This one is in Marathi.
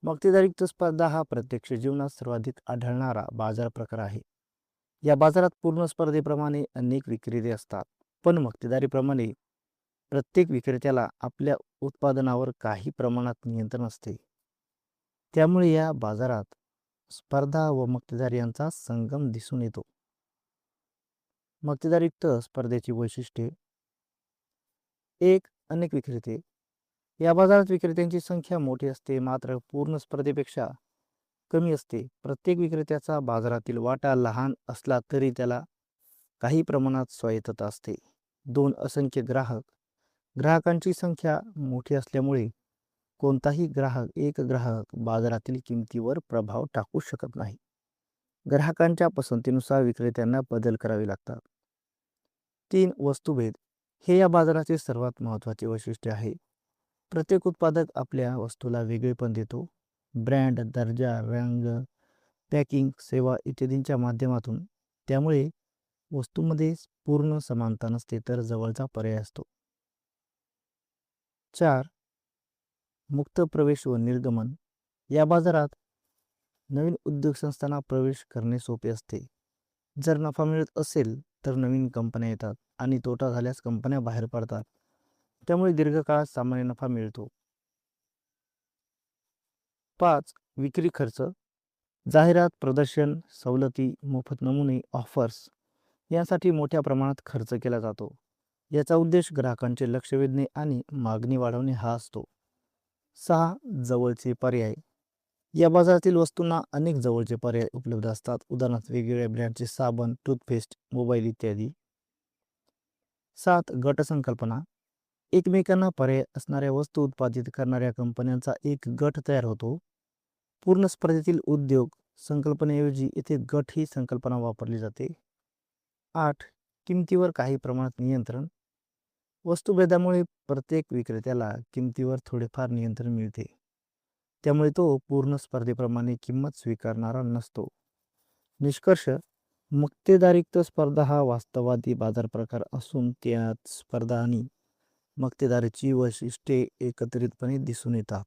मक्तेदारीयुक्त स्पर्धा हा प्रत्यक्ष जीवनात सर्वाधिक आढळणारा बाजार प्रकार आहे. या बाजारात पूर्ण स्पर्धेप्रमाणे अनेक विक्रेते असतात, पण मक्तेदारीप्रमाणे प्रत्येक विक्रेत्याला आपल्या उत्पादनावर काही प्रमाणात नियंत्रण असते. त्यामुळे या बाजारात स्पर्धा व मक्तेदारी यांचा संगम दिसून येतो. मक्तेदारीयुक्त स्पर्धेची वैशिष्ट्ये: एक, अनेक विक्रेते. या बाजारात विक्रेत्यांची संख्या मोठी असते, मात्र पूर्ण स्पर्धेपेक्षा कमी असते. प्रत्येक विक्रेत्याचा बाजारातील वाटा लहान असला तरी त्याला काही प्रमाणात स्वायत्तता असते. दोन, असंख्य ग्राहक. ग्राहकांची संख्या मोठी असल्यामुळे कोणताही एक ग्राहक बाजारातील किमतीवर प्रभाव टाकू शकत नाही. ग्राहकांच्या पसंतीनुसार विक्रेत्यांना बदल करावे लागतात. तीन, वस्तुभेद. हे या बाजाराचे सर्वात महत्त्वाचे वैशिष्ट्य आहे. प्रत्येक उत्पादक आपल्या वस्तूला वेगळेपण देतो. ब्रँड, दर्जा, रंग, पॅकिंग, सेवा इत्यादींच्या माध्यमातून. त्यामुळे वस्तूंमध्ये पूर्ण समानता नसते, तर जवळचा पर्याय असतो. चार, मुक्त प्रवेश व निर्गमन. या बाजारात नवीन उद्योग संस्थांना प्रवेश करणे सोपे असते. जर नफा मिळत असेल तर नवीन कंपन्या येतात आणि तोटा झाल्यास कंपन्या बाहेर पडतात. त्यामुळे दीर्घकाळात सामान्य नफा मिळतो. 5, विक्री खर्च. जाहिरात, प्रदर्शन, सवलती, मोफत नमुने, ऑफर्स यासाठी मोठ्या प्रमाणात खर्च केला जातो. याचा उद्देश ग्राहकांचे लक्ष वेधणे आणि मागणी वाढवणे हा असतो. 6, जवळचे पर्याय. या बाजारातील वस्तूंना अनेक जवळचे पर्याय उपलब्ध असतात. उदाहरणार्थ वेगवेगळ्या ब्रँडचे साबण, टूथपेस्ट, मोबाईल इत्यादी. 7, गट संकल्पना. एकमेकांना पर्याय असणाऱ्या वस्तू उत्पादित करणाऱ्या कंपन्यांचा एक गट तयार होतो. पूर्ण स्पर्धेतील उद्योग संकल्पनेऐवजी येथे गट ही संकल्पना वापरली जाते. 8, किमतीवर काही प्रमाणात नियंत्रण. वस्तुभेदामुळे प्रत्येक विक्रेत्याला किमतीवर थोडेफार नियंत्रण मिळते. त्यामुळे तो पूर्ण स्पर्धेप्रमाणे किंमत स्वीकारणारा नसतो. निष्कर्ष: मक्तेदारीयुक्त स्पर्धा हा वास्तववादी बाजार प्रकार असून त्यात स्पर्धा आणि मक्तेदारीची वैशिष्ट्ये एकत्रितपणे दिसून येतात.